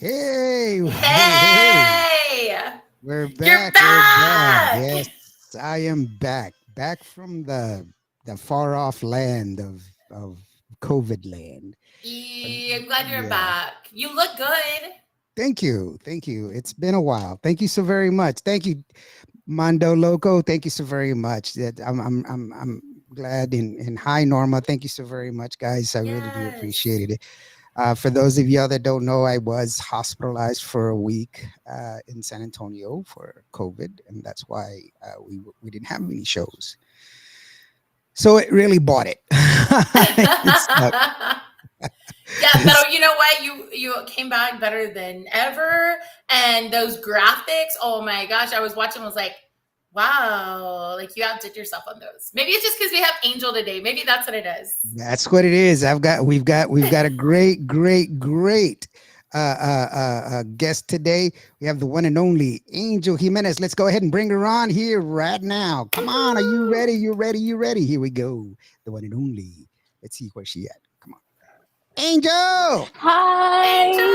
Hey, hey, hey. Hey! We're You're back. We're back. back! Yes, I am back. Back from the far off land of COVID land. I'm glad you're Yeah. back. You look good. Thank you. Thank you. It's been a while. Thank you so very much. Thank you, Mondo Loco. Thank you so very much. That I'm glad and hi Norma. Thank you so very much, guys. I really do Yes. appreciate it. For those of y'all that don't know, I was hospitalized for a week in San Antonio for COVID, and that's why we didn't have any shows. So it really bought it. It sucked. Yeah, but you know what? You came back better than ever. And those graphics, oh my gosh, I was watching, I was like, wow, like you outdid yourself on those. Maybe it's just because we have Angel today. Maybe that's what it is. That's what it is. We've got a great guest today. We have the one and only Angel Jimenez. Let's go ahead and bring her on here right now. Come on, are you Woohoo! ready? You ready? You ready? Here we go. The one and only. Let's see where she at. Come on, Angel. Hi. Angel!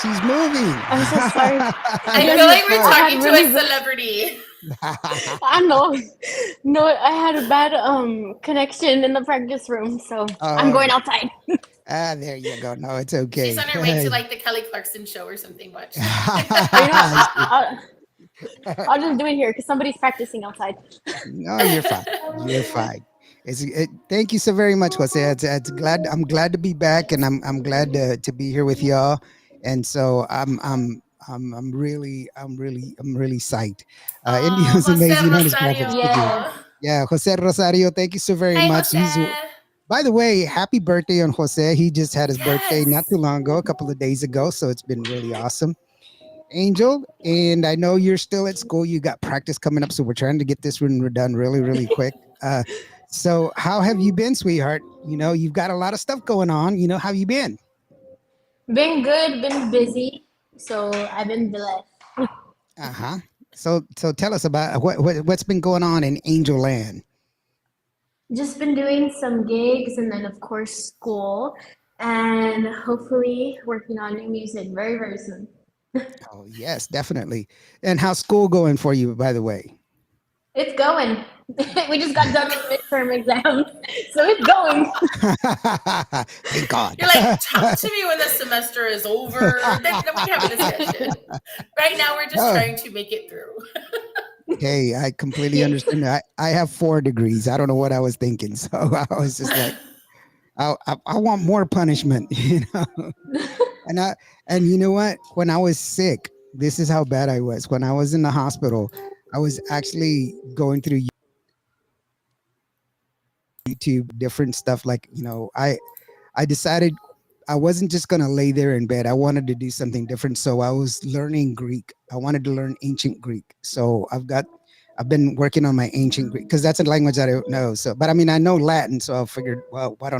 She's moving. I'm so sorry. I Yes, feel like we're You're I had talking to really a celebrity. fine. I know. No, I had a bad connection in the practice room, so I'm Oh, going outside. there you go. No, it's She's okay. on her way to like the Kelly Clarkson show or something. Watch. Or you know what? I'll just do it here because somebody's practicing outside. No, you're fine. You're fine. Thank you so very much, Jose. I'm glad to be back, and I'm glad to be here with y'all. And so I'm really psyched. Oh, India's Jose amazing on his graphics. Thank you. Rosario. Yes. Yeah, Jose Rosario. Thank you so very Hey, much. Jose. By the way, happy birthday on Jose. He just had his birthday not too Yes. long ago, a couple of days ago. So it's been really awesome. Angel, and I know you're still at school. You got practice coming up, so we're trying to get this one done really, really quick. So how have you been, sweetheart? You've got a lot of stuff going on. How you been? Been good, been busy, so I've been blessed. Uh huh. So tell us about what's been going on in Angel Land. Just been doing some gigs and then, of course, school, and hopefully working on new music very, very soon. Oh yes, definitely. And how's school going for you, by the way? It's going. We just got done with midterm exams, so it's going. Thank God. You're like, talk to me when the semester is over. Then we can have a discussion. Right now, we're just Oh, trying to make it through. hey, I completely Yeah. understand. I have 4 degrees. I don't know what I was thinking, so I was just like, I want more punishment, And I and you know what? When I was sick, this is how bad I was. When I was in the hospital, I was actually going through YouTube, different stuff. Like I decided I wasn't just gonna lay there in bed. I wanted to do something different. So I was learning Greek. I wanted to learn ancient Greek. So I've been working on my ancient Greek because that's a language I don't know. So, but I mean, I know Latin, so I figured, well, why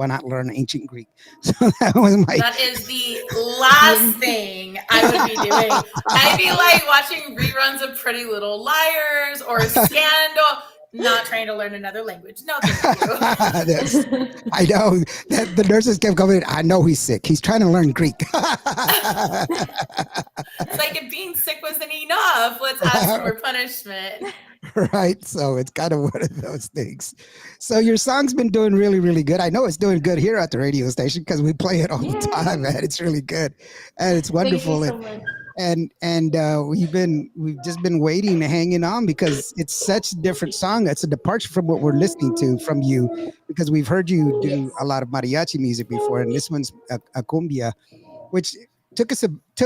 not learn ancient Greek? So that was my That is the last Yeah. thing I would be doing. I'd be like watching reruns of Pretty Little Liars or Scandal, not trying to learn another language. No, thank you. That's, I know that the nurses kept coming in. I know he's sick. He's trying to learn Greek. It's like if being sick wasn't enough, let's add some more punishment. Right. So it's kind of one of those things. So your song's been doing really, really good. I know it's doing good here at the radio station because we play it all the time, Yay. man. It's really good and it's Thank you wonderful. so much. And we've just been waiting and hanging on because it's such a different song. It's a departure from what we're listening to from you because we've heard you do a Yes. lot of mariachi music before, and this one's a cumbia, which took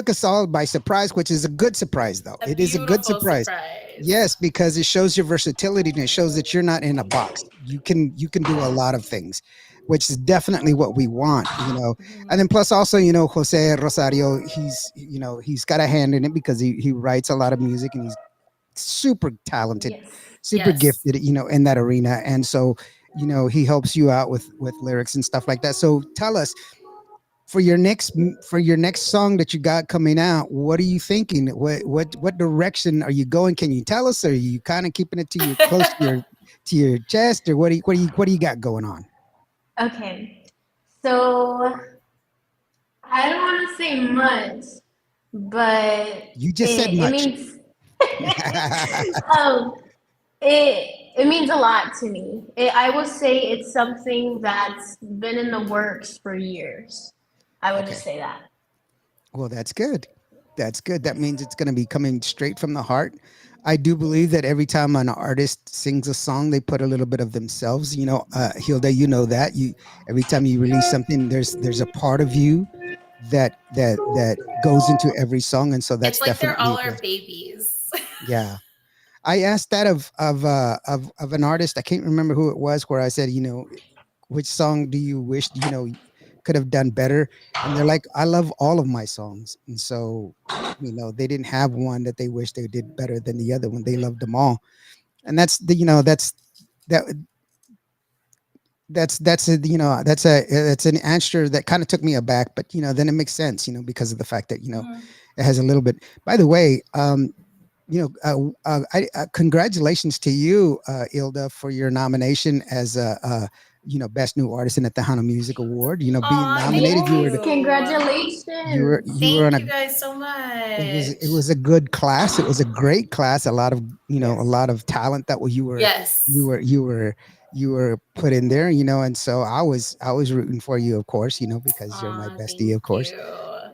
us all by surprise, which is a good surprise though. A It is a good beautiful surprise. surprise. Yes, because it shows your versatility and it shows that you're not in a box. You can do a lot of things, which is definitely what we want. And Mhm. then plus also, Jose Rosario, he's got a hand in it because he writes a lot of music and he's super talented, Yes. super Yes. gifted, in that arena. And so, he helps you out with lyrics and stuff like that. So tell us, for your next song that you got coming out, what are you thinking? What direction are you going? Can you tell us? Or are you kind of keeping it to your close to your chest, or what do you got going on? Okay. So I don't want to say much, but You just said it much. means um, it means a lot to me. I will say it's something that's been in the works for years. I would just Okay. say that. Well, that's good. That's good. That means it's going to be coming straight from the heart. I do believe that every time an artist sings a song, they put a little bit of themselves. Hilda, you know that you every time you release something, there's a part of you that goes into every song, and so that's It's like they're definitely all a our blessing. babies. Yeah, I asked that of an artist. I can't remember who it was. Where I said, which song do you wish could have done better? And they're like, I love all of my songs, and so they didn't have one that they wish they did better than the other one. They loved them all, and that that's an answer that kind of took me aback, but then it makes sense, because of the fact that Mhm. it has a little bit. By the way, congratulations to you, Ilda, for your nomination as a best new artist in the Tejano Music Award. Being Aw, thank nominated, Yes, you. congratulations. you were on Thank a you guys so it much. was a good class. It was a great class. A lot of a Yes. lot of talent that you Yes. were you were you were put in there. And so I was rooting for you, of course. Because you're my Aw, bestie, thank of course.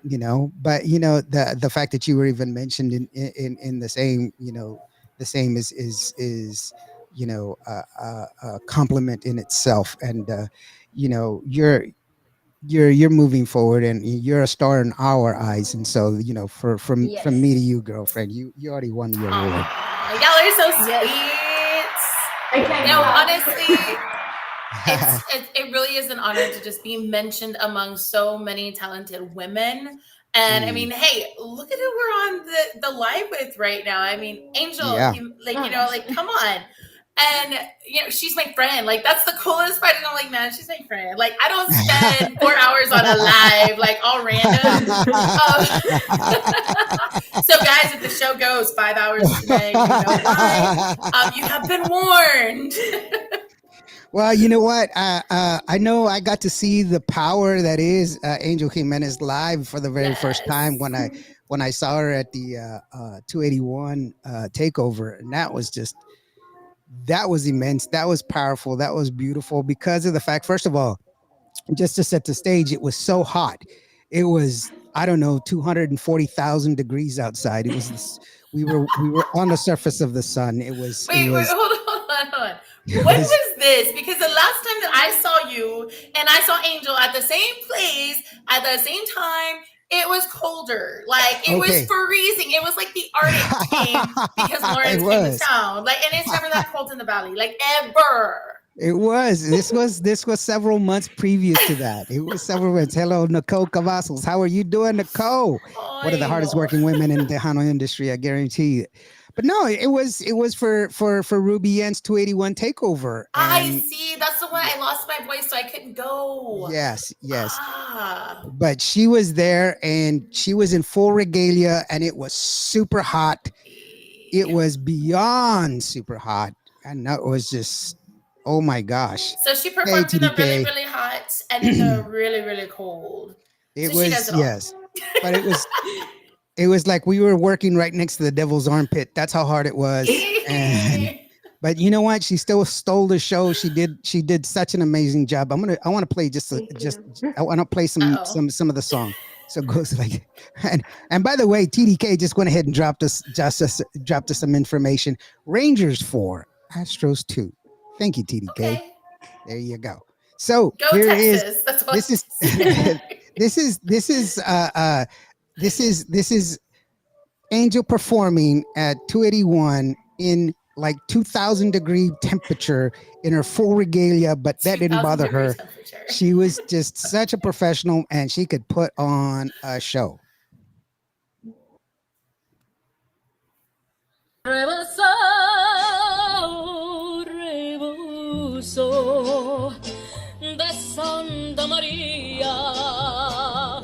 you. But the fact that you were even mentioned in the same the same is a compliment in itself. And you know you're you're moving forward, and you're a star in our eyes. And so from me to Yes. you, girlfriend, you already won the award. Aw, y'all are so Yes. I sweet. can't Yeah. Honestly, it really is an honor to just be mentioned among so many talented women. And I Mm, mean, hey, look at who we're on the live with right now. I mean, Angel, yeah. Oh my gosh. like come on. And she's my friend. Like that's the coolest part. And I'm like, man, she's my friend. Like I don't spend 4 hours on a live, like all random. So guys, if the show goes 5 hours today, you know why. You have been warned. Well, you know what? I know I got to see the power that is Angel Jimenez live for the very first time Yes. when I saw her at the 281 takeover, and that was immense. That was powerful. That was beautiful because of the fact, first of all, just to set the stage, it was so hot. It was, I don't know, 240,000 degrees outside. It was this. We were on the surface of the sun. Wait, hold on. It When was was this? Because the last time that I saw you and I saw Angel at the same place at the same time, it was colder. Like it was okay. freezing. It was like the Arctic came because It Lawrence came to was. town. Like, and it's never that cold in the valley, like ever. It was. This was several months previous to that. It was several months. Hello, Nicole Cavazos. How are you doing, Nicole? One of the Ay, hardest no. working women in the Hano industry, I guarantee it. But no, it was for Ruby Yen's 281 takeover. I And see. That's the one I lost my voice, so I couldn't go. yes. Ah. But she was there, and she was in full regalia, and it was super hot. It was beyond super hot. And that was just, oh my gosh. So she Hey, performed in the really, TDK. really hot and in the really, really cold. It So she does was, it all. yes. But it was like we were working right next to the devil's armpit. That's how hard it was. And but you know what? She still stole the show. She did such an amazing job. I want to play Thank you. I want to play Uh-oh. some of the song. So it goes like, and by the way, TDK just went ahead and dropped us some information. Rangers 4, Astros 2. Thank you, TDK. Okay. There you go. So Go here is Texas. That's all this I is say. this is Angel performing at 281 in like 2,000 degree temperature in her full regalia, but that didn't 2,000 bother degree her. temperature. She was just such a professional, and she could put on a show. Reboso de Santa María,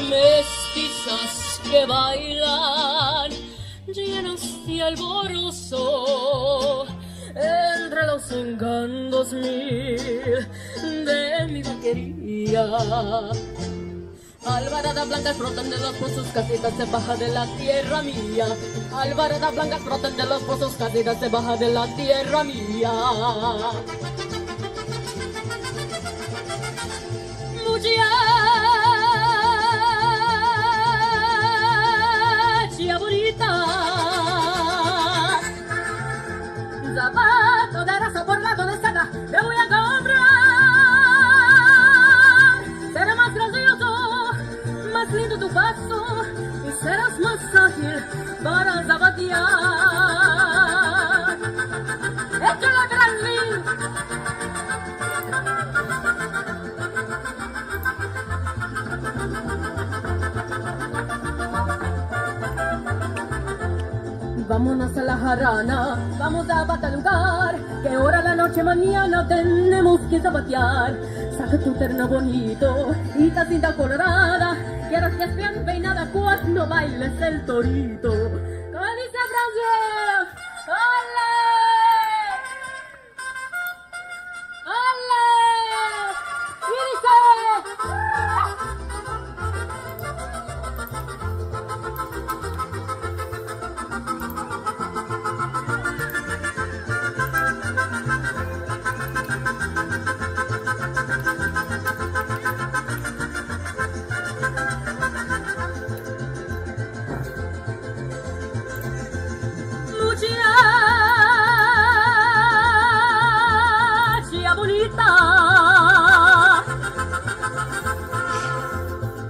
mestizas que bailan llenas de alborozo entre los encantos mil de mi vaquería. Alvarada blancas brotan de los pozos, casitas se baja de la tierra mía. Alvarada blancas brotan de los pozos, casitas se baja de la tierra mía. Muchacha bonita, zapato de raza bordado de seda, te voy a comprar. Será más gracioso, más lindo tu paso y serás más ágil para zapatear. Échale grande. Vámonos a la jarana, vamos a batalugar, que ahora la noche mañana tenemos que zapatear. Saca tu terno bonito y ta cinta colorada, quiero que estés bien peinada cuando bailes el torito. ¿Cómo dice Brasil? ¡Ole! ¡Ole! ¡Y dice! Muchacha bonita,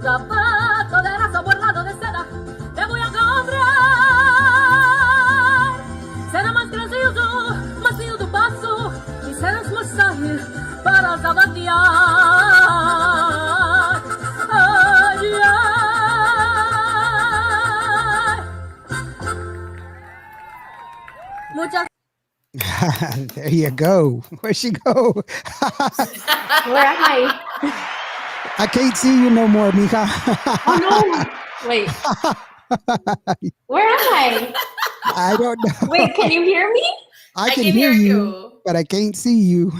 zapato de raza bordado de seda, te voy a comprar. Será más gracioso, más lindo tu paso y serás más ágil para zapatear. Ay, ay. Muchas There you go. Where'd she go? Where am I? I can't see you no more, mija. Oh no! Wait. Where am I? I don't know. Wait, can you hear me? I can hear you, but I can't see you.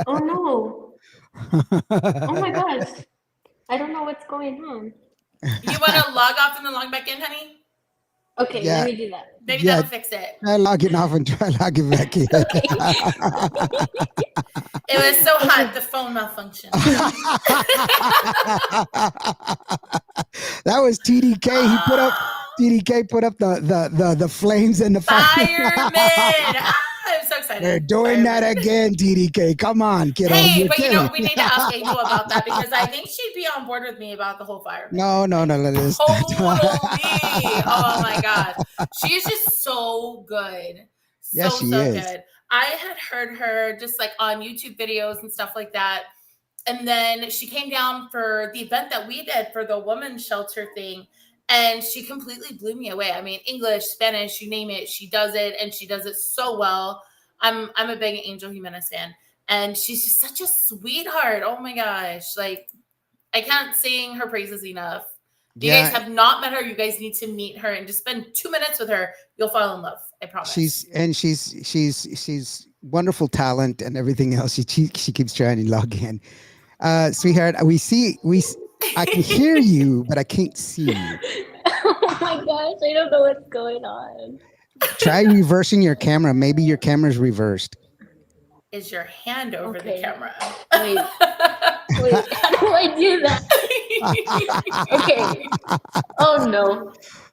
Oh no! Oh my gosh! I don't know what's going on. You want to log off and then log back in, honey? Okay, Yeah. let me do that. Maybe Yeah. that'll fix it. Try logging off and try logging back in. It was so hot, the phone malfunctioned. That was TDK. TDK put up the flames and the fire. Fireman! I'm so excited. They're doing that Fireman. again, TDK. Come on, kiddo. Hey, You're but you know, killing we me. need to ask Angel about that because I think she'd be on board with me about the whole fire. No, let us. Totally. Oh my God. She is just so good. Yes, she is. Good. I had heard her just like on YouTube videos and stuff like that. And then she came down for the event that we did for the women's shelter thing. And she completely blew me away. I mean, English, Spanish, you name it, she does it, and she does it so well. I'm a big Angel Jimenez fan. And she's just such a sweetheart. Oh my gosh. Like, I can't sing her praises enough. If you guys have not met her, you guys need to meet her and just spend 2 minutes with her. You'll fall in love. I promise. She's wonderful talent and everything else. She keeps trying to log in. Sweetheart, I can hear you, but I can't see you. Oh my gosh, I don't know what's going on. Try reversing your camera. Maybe your camera's reversed. Is your hand over the Okay. camera? Wait, how do I do that? Okay. Oh no.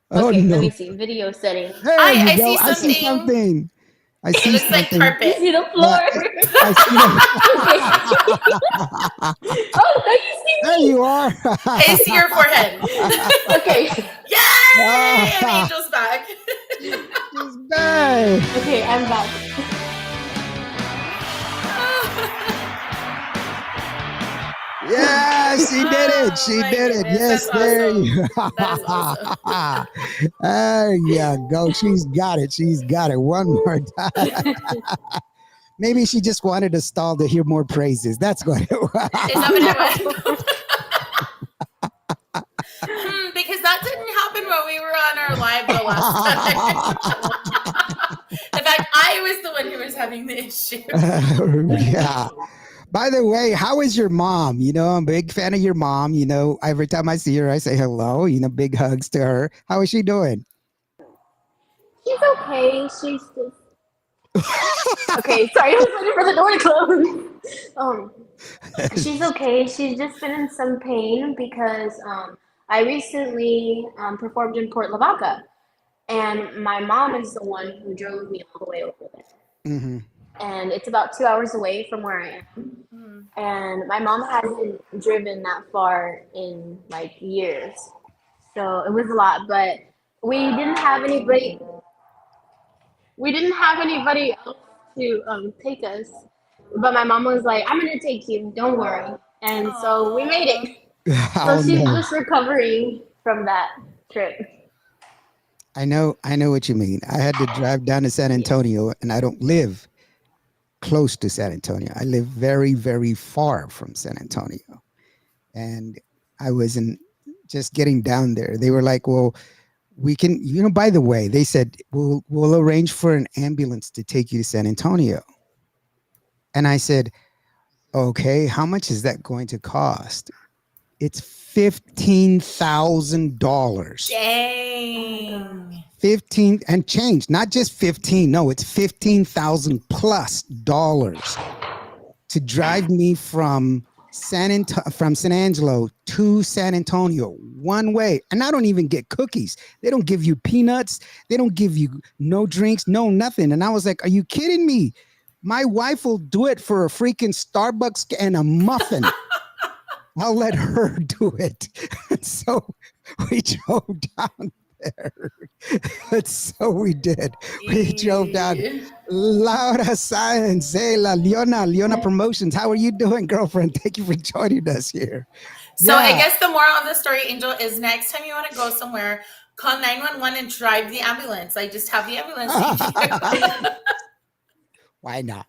Oh Okay, no. let me see. Video settings. There I you go. see I see something. I It see looks like something. You carpet. see the floor? I see Oh, now you see There me. you are. I see your forehead. Okay. Yay! And Angel's back. She's back. Okay, I'm back. Yeah, she did it. She Oh, my did it. goodness, Yes, that's there awesome. you That is awesome. There you go. She's got it. She's got it. One more time. Maybe she just wanted to stall to hear more praises. That's what it was. Is that what it was? Because that didn't happen when we were on our live the last time. In fact, I was the one who was having the issue. Yeah. By the way, how is your mom? You know, I'm a big fan of your mom. You know, every time I see her, I say hello. You know, big hugs to her. How is she doing? She's okay. She's just okay. Sorry, I was waiting for the door to close. She's okay. She's just been in some pain because I recently performed in Port Lavaca, and my mom is the one who drove me all the way over there. Mm-hmm. And it's about 2 hours away from where I am. And my mom hasn't driven that far in like years, so it was a lot. But we didn't have anybody. We didn't have anybody else to take us. But my mom was like, "I'm gonna take you. Don't worry." And so we made it. So she's just recovering from that trip. I know what you mean. I had to drive down to San Antonio, and I don't live close to San Antonio. I live very, very far from San Antonio. And I wasn't just getting down there. They were like, well, we can, you know, by the way, they said, we'll arrange for an ambulance to take you to San Antonio. And I said, okay, how much is that going to cost? It's $15,000. Dang. 15 and change, not just 15. No, it's 15,000 plus dollars to drive me from San Angelo to San Antonio one way. And I don't even get cookies. They don't give you peanuts. They don't give you no drinks, no nothing. And I was like, are you kidding me? My wife will do it for a freaking Starbucks and a muffin. I'll let her do it. So we drove down there. So we did. We drove down. Laura Sáenz, Leona Promotions. How are you doing, girlfriend? Thank you for joining us here. So I guess the moral of the story, Angel, is next time you want to go somewhere, call 911 and drive the ambulance. Like, just have the ambulance. Why not?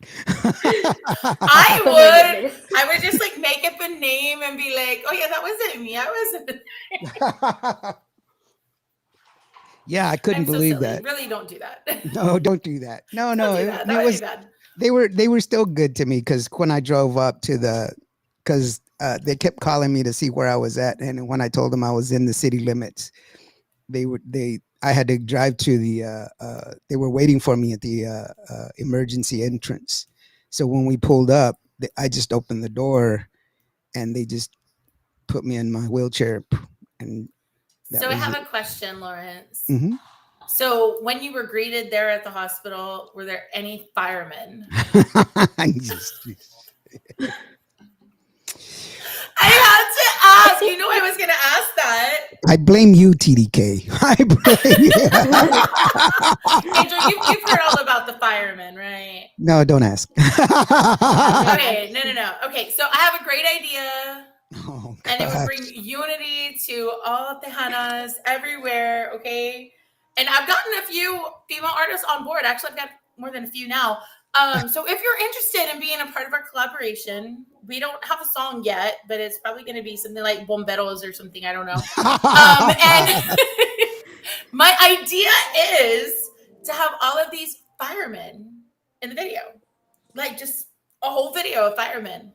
I would just like make up a name and be like, oh yeah, that wasn't me. I wasn't. Yeah, I couldn't believe that. Really don't do that. No, don't do that. No. That would be bad. They were still good to me because when I drove up to because they kept calling me to see where I was at, and when I told them I was in the city limits, I had to drive to they were waiting for me at the emergency entrance. So when we pulled up, I just opened the door and they just put me in my wheelchair. And so I have a question, Lawrence. Mm-hmm. So when you were greeted there at the hospital, were there any firemen? I had to ask. You know I was going to ask that. I blame you, TDK. I blame you. Angel, you've heard all about the firemen, right? No, don't ask. Okay, no. Okay, so I have a great idea. Oh, and it would bring unity to all Tejanas everywhere, okay? And I've gotten a few female artists on board. Actually, I've got more than a few now. So if you're interested in being a part of our collaboration, we don't have a song yet, but it's probably going to be something like Bomberos or something. I don't know. And my idea is to have all of these firemen in the video, like just a whole video of firemen.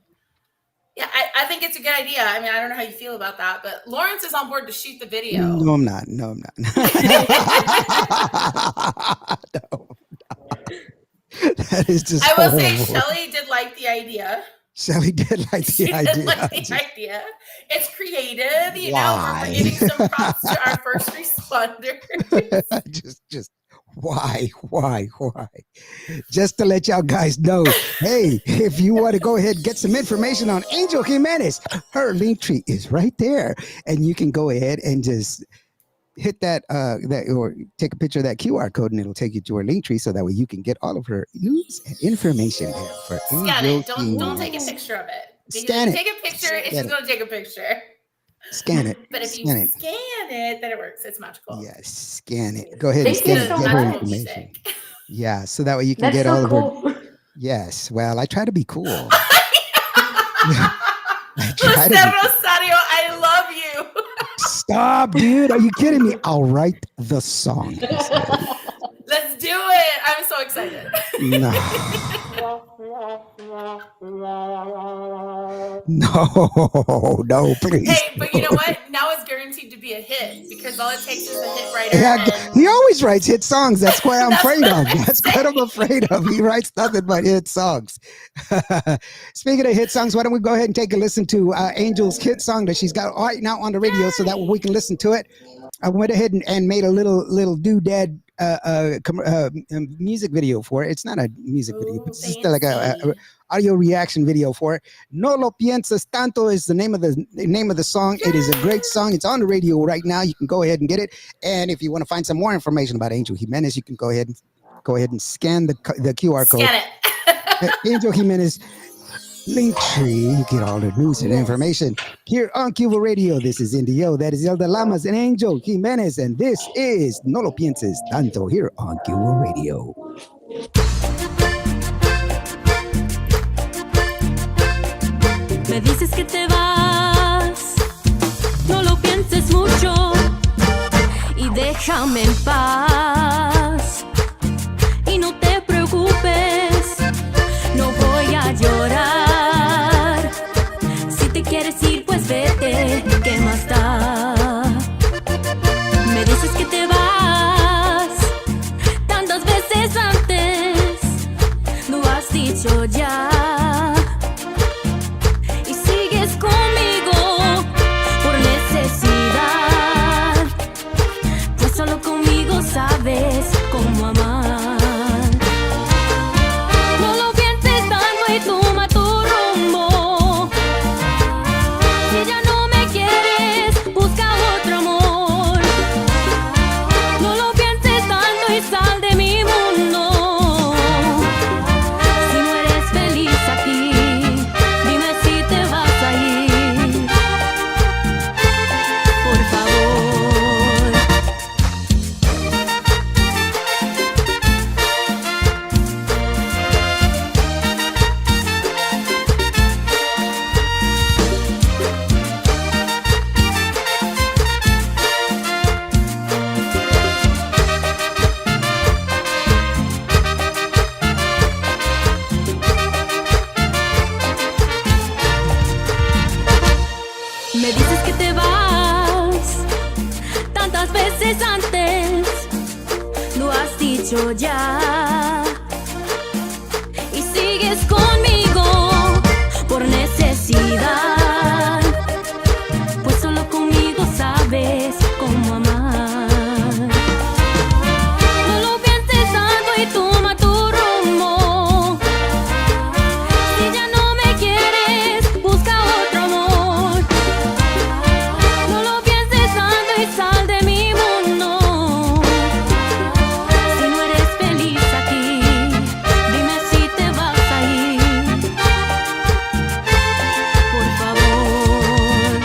Yeah, I think it's a good idea. I mean, I don't know how you feel about that, but Lawrence is on board to shoot the video. No, I'm not. No. That is just I will horrible. say Shelly did like the idea. Shelly did like the idea. It's creative, you know. We're giving some props to our first responders. just why? Just to let y'all guys know, hey, if you want to go ahead and get some information on Angel Jimenez, her link tree is right there, and you can go ahead and just hit that or take a picture of that QR code, and it'll take you to her link tree, so that way you can get all of her news and information there for Scan Angel it. Don't take a picture of it. Scan it. Take a picture. It's just going to take a picture. Scan it. But if you scan it, then it works. It's magical. Yes, scan it. Go ahead and scan it. Get her information. Yeah, so that way you can get all of her. Yes. Well, I try to be cool. Jose Rosario, I love you. Stop, dude. Are you kidding me? I'll write the song. Let's do it. I'm so excited. No. No, please. Hey, but you know what? Now it's guaranteed to be a hit because all it takes is a hit writer. Yeah, he always writes hit songs. That's what I'm That's afraid what of. I'm That's what I'm afraid of. He writes nothing but hit songs. Speaking of hit songs, why don't we go ahead and take a listen to Angel's hit song that she's got right now on the radio so that we can listen to it. I went ahead and made a little doodad music video for it. It's not a music video, but it's just like a audio reaction video for it. No lo piensas tanto is the name of the song. It is a great song. It's on the radio right now. You can go ahead and get it. And if you want to find some more information about Angel Jimenez, you can go ahead and scan the QR code. Scan it. Angel Jimenez Linktree. You get all the news and information here on Cuba Radio. This is Indio. That is Elda Lamas and Angel Jimenez, and this is No lo pienses tanto here on Cuba Radio. Me dices que te vas, no lo pienses mucho y déjame en paz. Y no te preocupes, no voy a llorar. Si te quieres ir, pues vete, ¿qué más da? Me dices que te vas, tantas veces antes lo has dicho ya. Sabes cómo amar. No lo pienses tanto y toma tu rumbo. Si ya no me quieres, busca otro amor. No lo pienses tanto y sal de mi mundo. Si no eres feliz aquí, dime si te vas a ir. Por favor. Me dices que te vas, tantas veces antes lo has dicho ya. Y sigues conmigo por necesidad, pues solo conmigo sabes cómo amar. No lo pienses tanto y toma tu rumbo. Si ya no me quieres, busca otro amor. No lo pienses tanto y sal de mi mundo. Si no eres feliz aquí, dime si te vas a ir. Por favor.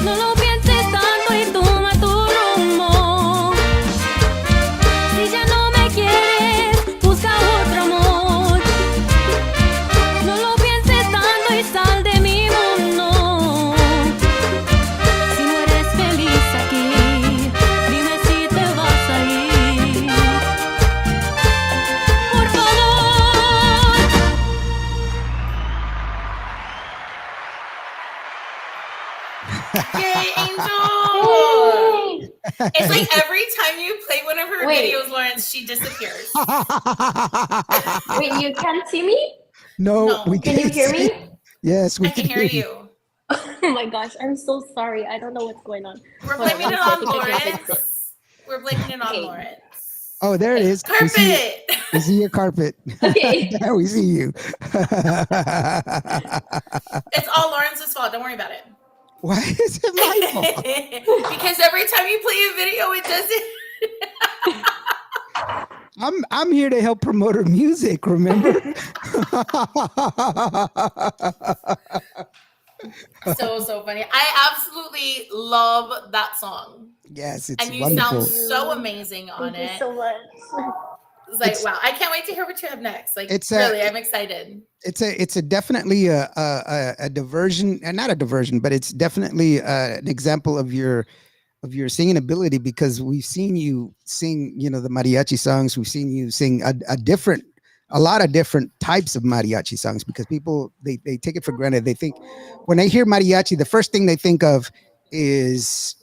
No lo pienses tanto y toma tu rumbo. Si ya no me quieres, busca otro amor. No lo pienses tanto y sal de mi mundo. Si no eres feliz aquí, dime si te vas a ir. Por favor. Yay, Angel! It's like every time you play one of her Wait. videos, Lawrence, she disappears. Wait, you can't see me? No, No. we Can you can't hear see- me? Yes, we I can hear you. Oh my gosh, I'm so sorry. I don't know what's going on. We're Hold on, blaming it one on second, I can fix Lawrence. We're blaming it on Okay. Lawrence. Oh, there it is. We see, Carpet! we see your carpet. Okay. There we see you. It's all Lawrence's fault. Don't worry about it. Why is it my fault? Because every time you play a video, it does it. I'm here to help promote her music, remember? So funny. I absolutely love that song. Yes, it's And you wonderful. sound so amazing on Thank you it. so much. It's like, It's- wow, I can't wait to hear what you have next. Like, It's really, I'm excited. It's a definitely a diversion, and not a diversion, but it's definitely an example of your singing ability, because we've seen you sing, the mariachi songs. We've seen you sing a different a lot of different types of mariachi songs because people they take it for granted. They think when they hear mariachi, the first thing they think of is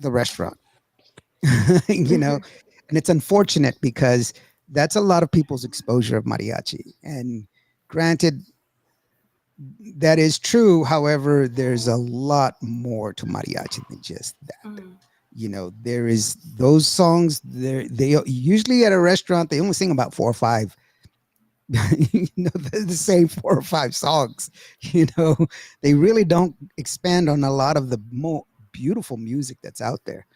the restaurant, you know, and it's unfortunate because that's a lot of people's exposure of mariachi. And granted, that is true. However, there's a lot more to mariachi than just that. Mhm. You know, there is those songs. They usually at a restaurant they only sing about 4 or 5. You know, the same 4 or 5 songs. You know, they really don't expand on a lot of the more beautiful music that's out there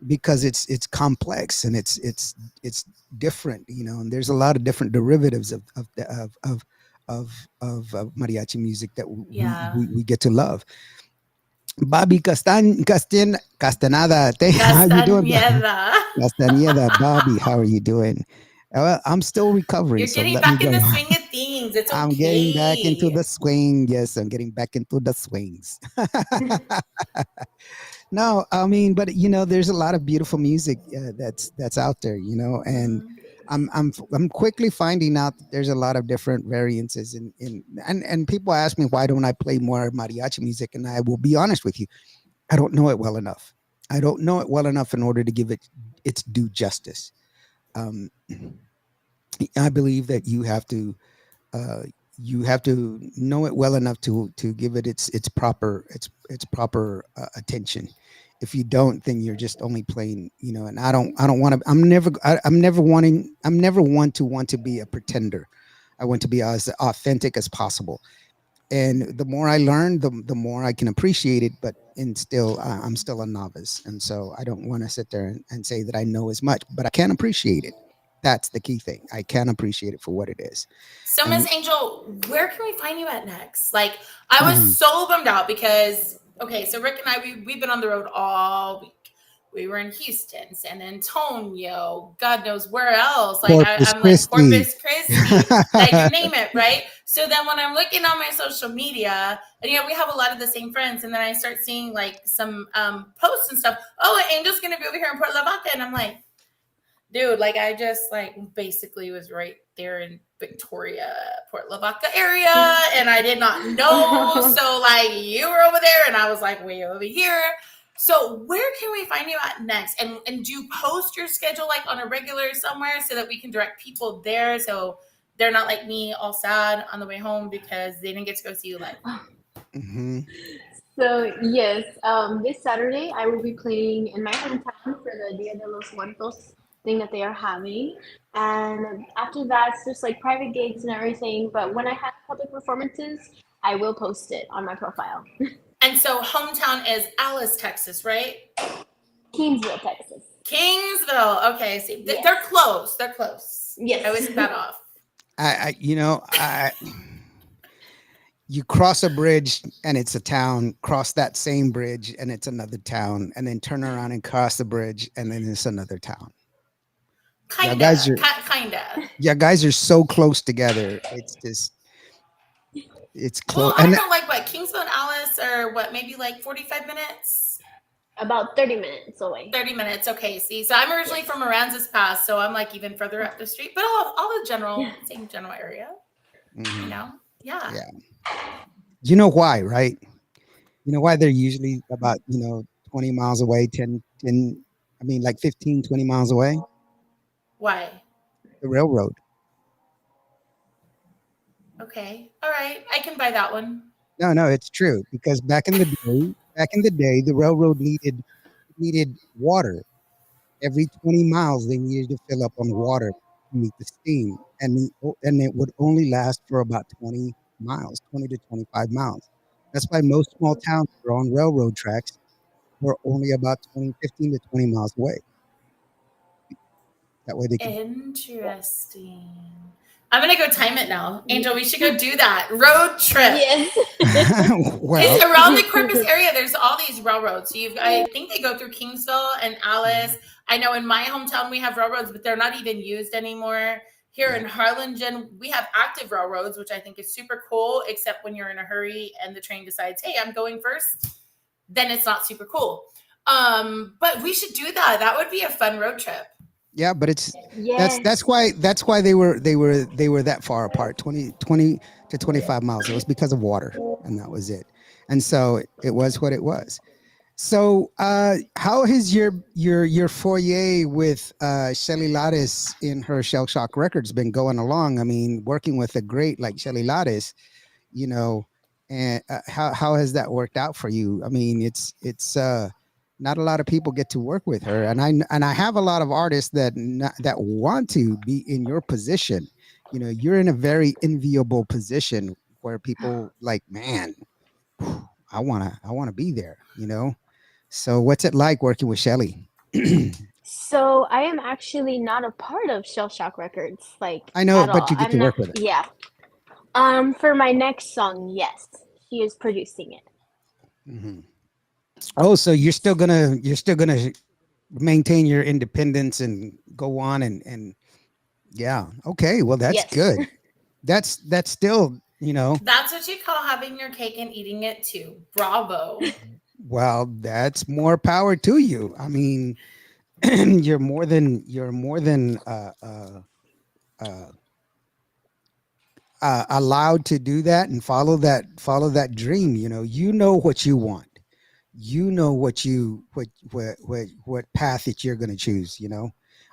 because it's complex and it's different. You know, and there's a lot of different derivatives of mariachi music that Yeah. we get to love. Bobby Castaneda, how you doing? Castañeda. Castaneda, Bobby, how are you doing? Well, I'm still recovering, You're so getting let me back in go. the swing of things. It's I'm getting back into okay. the swing. Yes, I'm getting back into the swings. No, I mean, but you know, there's a lot of beautiful music that's out there, you know, and Mhm. I'm quickly finding out that there's a lot of different variances and people ask me why don't I play more mariachi music, and I will be honest with you, I don't know it well enough. I don't know it well enough in order to give it its due justice. Um, I believe that uh, you have to know it well enough to give it its proper attention. If you don't, then you're just only playing, you know. And I don't want to. I'm never wanting. I'm never want to be a pretender. I want to be as authentic as possible. And the more I learn, the more I can appreciate it. But and still, I'm still a novice, and so I don't want to sit there and say that I know as much, but I can appreciate it. That's the key thing. I can appreciate it for what it is. So, And Miss Angel, where can we find you at next? Like, I was mhm, so bummed out because, okay, so Rick and I, we've been on the road all week. We were in Houston, San Antonio, God knows where else. Like, Corpus I'm like Christi. Corpus Christi, like you name it, right? So then when I'm looking on my social media, and we have a lot of the same friends, and then I start seeing like some posts and stuff. Oh, Angel's gonna be over here in Port La Vaca, and I'm like, dude, like I just like basically was right there in Victoria, Port Lavaca area, and I did not know. So like you were over there, and I was like way over here. So where can we find you at next? And do you post your schedule like on a regular somewhere so that we can direct people there so they're not like me all sad on the way home because they didn't get to go see you live. Hmm. So yes, this Saturday I will be playing in my hometown for the Dia de los Muertos thing that they are having, and after that it's just like private gigs and everything. But when I have public performances, I will post it on my profile. And so hometown is Alice, Texas, right? Kingsville, Texas. Kingsville. Okay, see, Yes. they're close. They're close. Yes. I always take that off. You know, you cross a bridge and it's a town, cross that same bridge and it's another town, and then turn around and cross the bridge and then it's another town. Kinda. Yeah, guys are so close together. It's just, it's Well, close. I don't And know, like what Kingsville and Alice are what maybe like 45 minutes, About 30 minutes away. 30 minutes. Okay, see, so I'm originally from Aransas Pass, so I'm like even further up the street, but all the same general area. mhm, Yeah. yeah, you know why, right? You know why they're usually about, 20 miles away, 10, I mean, like 15, 20 miles away? Why? The railroad. Okay, all right, I can buy that one. No, no, it's true because back in the day, the railroad needed water. Every 20 miles, they needed to fill up on water to meet the steam, and it would only last for about 20 miles, 20 to 25 miles. That's why most small towns that are on railroad tracks were only about 20, 15 to 20 miles away. That way they could. Interesting. I'm gonna go time it now, Angel. We should go do that road trip. Yes. Well, Because around the Corpus area, there's all these railroads. So I think they go through Kingsville and Alice. I know in my hometown we have railroads, but they're not even used anymore. Here in Harlingen, we have active railroads, which I think is super cool, except when you're in a hurry and the train decides, hey, I'm going first, then it's not super cool. But we should do that. That would be a fun road trip. Yeah, but it's Yes. that's why they were that far apart, 20 to 25 miles. It was because of water, and that was it. And so it was what it was. So how has your foyer with Shelly Lares in her Shell Shock Records been going along? I mean, working with a great like Shelly Lares, you know, and how has that worked out for you? I mean, it's not a lot of people get to work with her, and I have a lot of artists that want to be in your position. You know, you're in a very enviable position where people like, man, I wanna be there. You know, so what's it like working with Shelly? So I am actually not a part of Shell Shock Records, like I know, at but all. you get I'm to not. work with her. Yeah. For my next song, yes, she is producing it. Hmm. Oh, so you're still gonna maintain your independence and go on and yeah. Okay, well that's Yes. good. That's still, That's what you call having your cake and eating it too. Bravo. well, that's more power to you. I mean, you're more than uh, allowed to do that and follow that dream. You know what you want. You know what path that you're going to choose.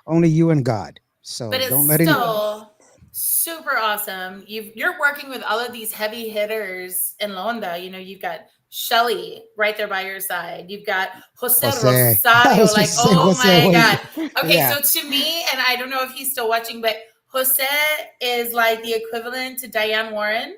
Only you and God. But So it's don't let any. Yes. still super awesome. You're working with all of these heavy hitters in Londa. You've got Shelly right there by your side. You've got Jose Jose. I Rosario. was going Like, to say oh Jose. my Wait. God. Okay, Yeah. so to me, and I don't know if he's still watching, but Jose is like the equivalent to Diane Warren.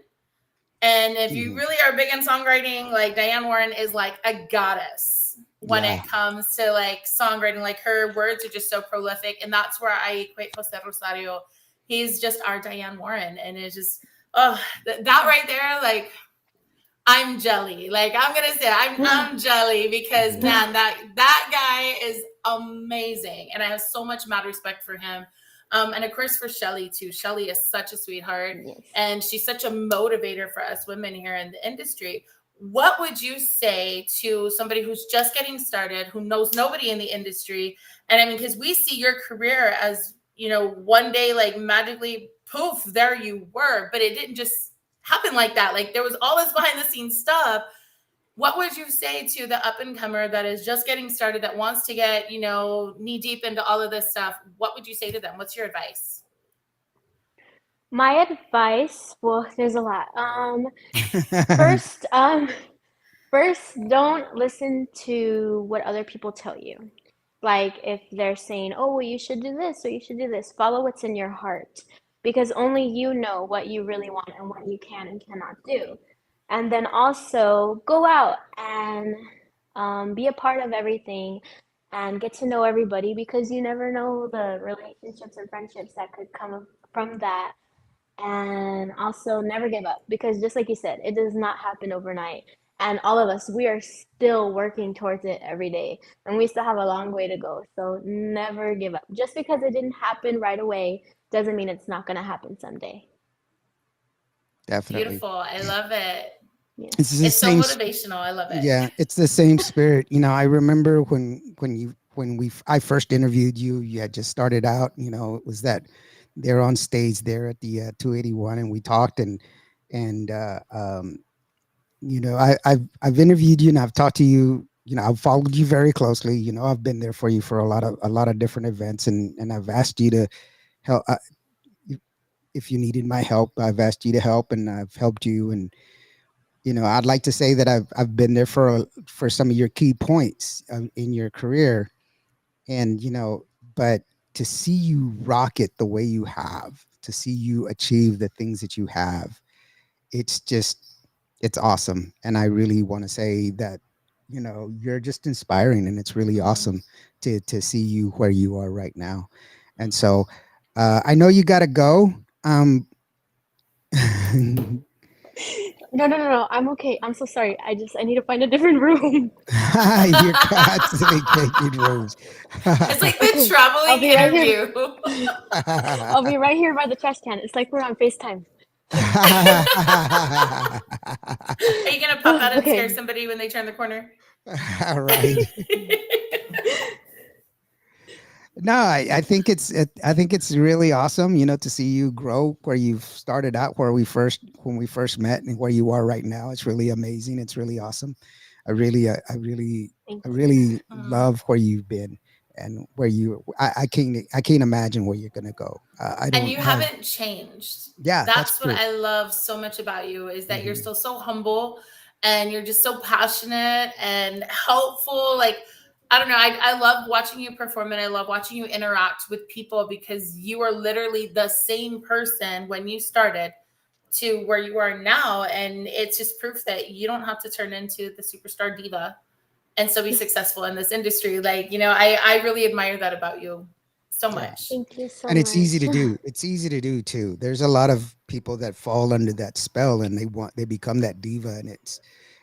And if you Mhm. really are big in songwriting, like Diane Warren is like a goddess when Yeah. it comes to like songwriting. Like her words are just so prolific. And that's where I equate Jose Rosario. He's just our Diane Warren. And it's just, oh, that right there, like I'm jelly. Like I'm gonna say I'm jelly because Mhm. man, that guy is amazing. And I have so much mad respect for him. And of course for Shelly too. Shelly is such a sweetheart Yes. and she's such a motivator for us women here in the industry. What would you say to somebody who's just getting started, who knows nobody in the industry? And I mean, because we see your career as, one day like magically poof, there you were, but it didn't just happen like that. Like there was all this behind the scenes stuff. What would you say to the up and comer that is just getting started, that wants to get, knee deep into all of this stuff? What would you say to them? What's your advice? My advice, well, there's a lot. First, first, don't listen to what other people tell you. Like if they're saying, "Oh, well, you should do this or you should do this," follow what's in your heart, because only you know what you really want and what you can and cannot do. And then also go out and be a part of everything and get to know everybody, because you never know the relationships and friendships that could come from that. And also never give up, because just like you said, it does not happen overnight. And all of us, we are still working towards it every day, and we still have a long way to go. So never give up. Just because it didn't happen right away doesn't mean it's not going to happen someday. Definitely. Beautiful. I love it. It's Yes. the It's so same. motivational. I love it. Yeah, it's the same spirit. I remember when I first interviewed you. You had just started out. It was that they're on stage there at the 281, and we talked and I've interviewed you and I've talked to you. I've followed you very closely. I've been there for you for a lot of different events, and I've asked you to help. If you needed my help, I've asked you to help, and I've helped you. And I'd like to say that I've been there for some of your key points in your career, and but to see you rock it the way you have, to see you achieve the things that you have, it's awesome. And I really want to say that you're just inspiring, and it's really Mhm. awesome to see you where you are right now. And so I know you got to go. No, no, no, no. I'm okay. I'm so sorry. I need to find a different room. You're constantly taking rooms. It's like the Okay. I'll traveling be right here. interview. I'll be right here by the trash can. It's like we're on FaceTime. Are you gonna pop out and scare Okay. somebody when they turn the corner? All right. No, I think it's really awesome, to see you grow where you've started out, when we first met, and where you are right now. It's really amazing. It's really awesome. Thank I you. really Mm. love where you've been and where I can't imagine where you're gonna go. I And don't you have. haven't changed. Yeah, that's That's what true. I love so much about you is that you're Hmm. still so humble and you're just so passionate and helpful. Like, I don't know. I love watching you perform and I love watching you interact with people because you are literally the same person when you started to where you are now. And it's just proof that you don't have to turn into the superstar diva and still be successful in this industry. Like, I really admire that about you so Yeah. much. Thank you so And it's easy much. to do. It's easy to do too. There's a lot of people that fall under that spell, and they become that diva,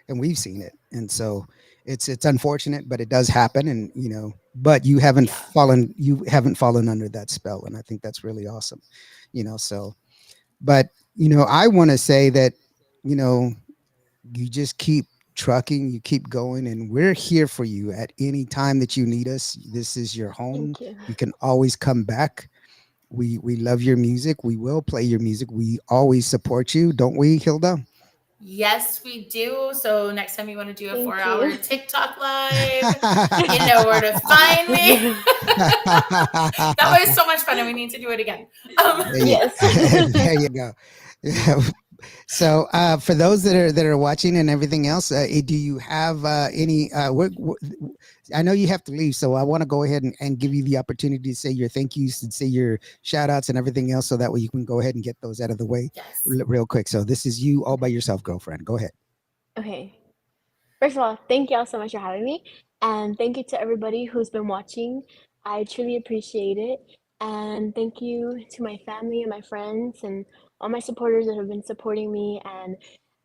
and we've seen it. And so it's unfortunate, but it does happen. And but Yeah. you haven't fallen under that spell, and I think that's really awesome. So, but I want to say that you know you just keep trucking, you keep going, and we're here for you at any time that you need us. This is your home. Thank you. You can always come back. We love your music. We will play your music. We always support you, don't we, Hilda? Yes, we do. So next time you want to do a four Thank hour you. TikTok live, you know where to find me. That was so much fun, and we need to do it again. Um, There you, Yes. there you go. Yeah. So, for those that are watching and everything else, do you have any? I know you have to leave, so I want to go ahead and give you the opportunity to say your thank yous and say your shout outs and everything else, so that way you can go ahead and get those out of the way yes. real quick. So, this is you all by yourself, girlfriend. Go ahead. Okay. First of all, thank y'all so much for having me. And thank you to everybody who's been watching. I truly appreciate it. And thank you to my family and my friends and all my supporters that have been supporting me. And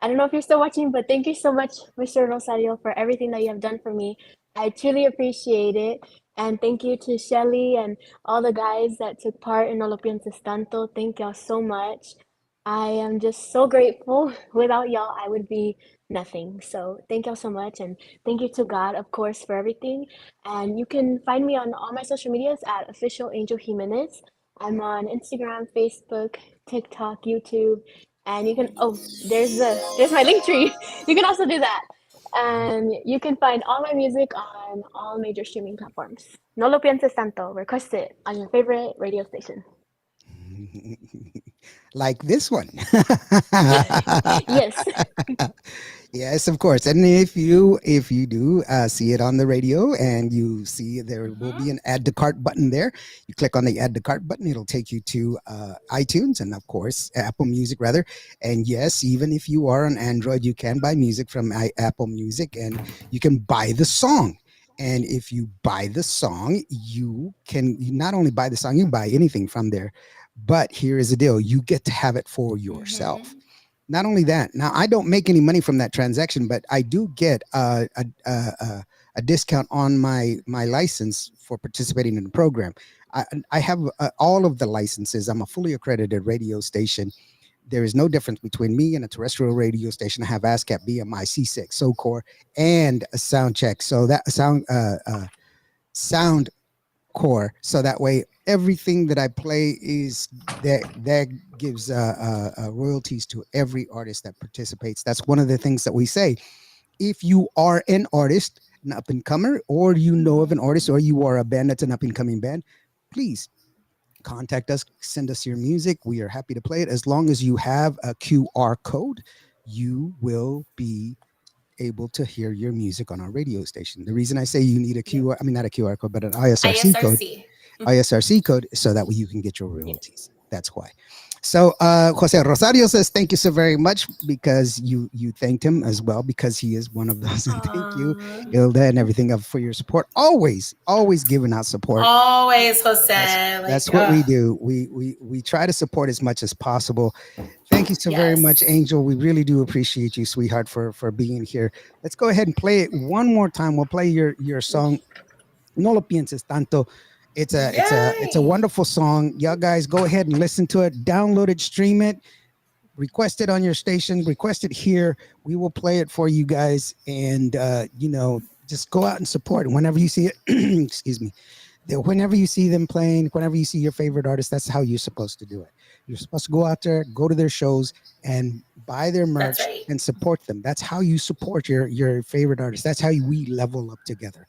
I don't know if you're still watching, but thank you so much, Mr. Rosario, for everything that you have done for me. I truly appreciate it. And thank you to Shelly and all the guys that took part in No Lo Pienses Tanto. Thank y'all so much. I am just so grateful. Without y'all, I would be nothing. So thank y'all so much. And thank you to God, of course, for everything. And you can find me on all my social medias at official Angel Jimenez. I'm on Instagram, Facebook, TikTok, YouTube. And you can there's my link tree. You can also do that. And you can find all my music on all major streaming platforms. No lo pienses tanto. Request it on your favorite radio station. Like this one. Yes. Yes, of course. And if you do see it on the radio and you see there will Hmm. be an add to cart button there, you click on the add to cart button. It'll take you to iTunes and of course Apple Music rather. And yes, even if you are on Android, you can buy music from Apple Music, and you can buy the song. And if you buy the song, you not only buy the song, you can buy anything from there. But here is the deal: you get to have it for yourself. Hmm. Not only that, now I don't make any money from that transaction, but I do get a discount on my license for participating in the program. I have all of the licenses. I'm a fully accredited radio station. There is no difference between me and a terrestrial radio station. I have ASCAP, BMI, C6, SOCOR, and a sound check. So that sound core, so that way everything that I play is that gives royalties to every artist that participates. That's one of the things that we say. If you are an artist, an up and comer, or you know of an artist, or you are a band that's an up and coming band, please contact us, send us your music. We are happy to play it. As long as you have a QR code, you will be able to hear your music on our radio station. The reason I say you need a Yep. QR, I mean, not a QR code, but an ISRC code, ISRC. ISRC code, so that way you can get your Yeah. royalties. That's why. So Jose Rosario says thank you so very much, because you thanked him as well, because he is one of those. And thank you, Aw. Hilda, and everything of for your support. Always giving out support. Always, That's Jose. Like, that's what we do. We try to support as much as possible. Thank you so very much, yes. Angel. We really do appreciate you, sweetheart, for being here. Let's go ahead and play it one more time. We'll play your song No lo pienses tanto. It's a Yay. wonderful song. Y'all guys go ahead and listen to it, download it, stream it, request it on your station, request it here. We will play it for you guys, and just go out and support it whenever you see it. Excuse me. whenever you see them playing, whenever you see your favorite artist, that's how you're supposed to do it. You're supposed to go out there, go to their shows, and buy their merch right. and support them. That's how you support your favorite artist. That's how we level up together.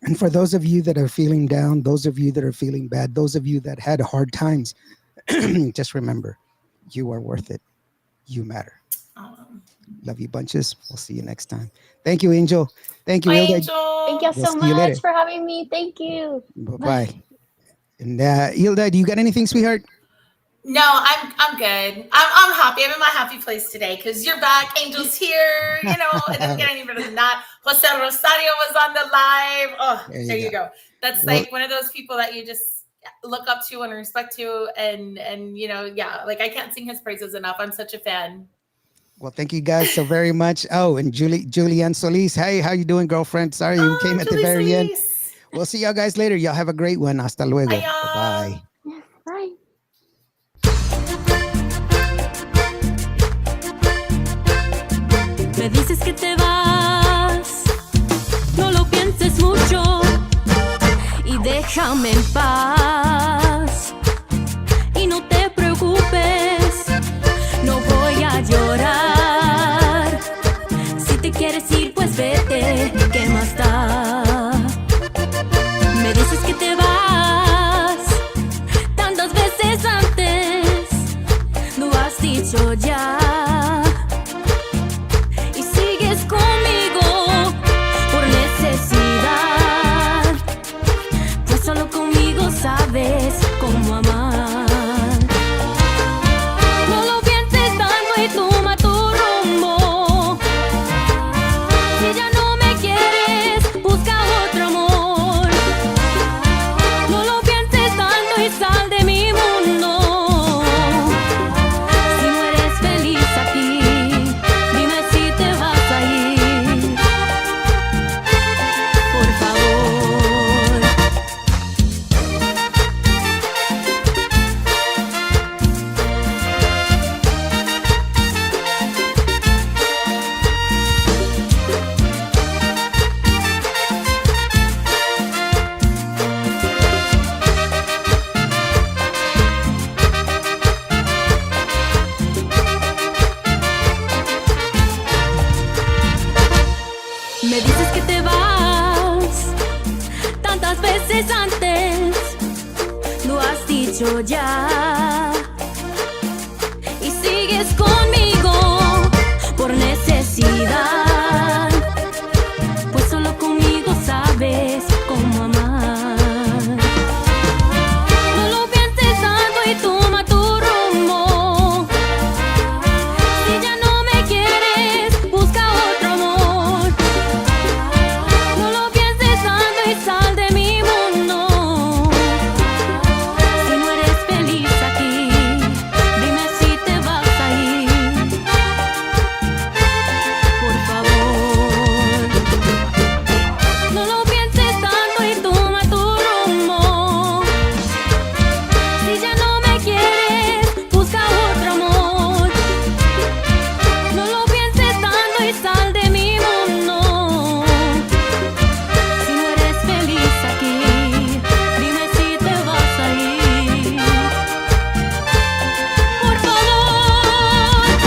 And for those of you that are feeling down, those of you that are feeling bad, those of you that had hard times, just remember, you are worth it. You matter. Love you bunches. We'll see you next time. Thank you, Angel. Thank you, Bye, Hilda. Angel. Thank you so We'll see you later. much for having me. Thank you. Bye-bye. And Hilda, do you got anything, sweetheart? No, I'm good. I'm happy. I'm in my happy place today because you're back. Angel's here. You know, it doesn't get any better than that. Jose Rosario was on the live. Oh, there you go. That's like one of those people that you just look up to and respect to, and you know, yeah, like I can't sing his praises enough. I'm such a fan. Well, thank you guys so very much. Oh, and Julianne Solis. Hey, how you doing, girlfriend? Sorry you came at the very end. We'll see y'all guys later. Y'all have a great one. Hasta luego. Bye. Bye. Me dices que te vas, no lo pienses mucho y déjame en paz. Y no te preocupes, no voy a llorar. Si te quieres ir, pues vete, ¿qué más da? Me dices que te vas, tantas veces antes lo has dicho ya. Sabes cómo amar. No lo pienses tanto y toma tu rumbo. Si ya no me quieres, busca otro amor. No lo pienses tanto y sal de mi mundo. Si no eres feliz aquí, dime si te vas a ir. Por favor. Me dices que te vas, tantas veces antes lo has dicho ya.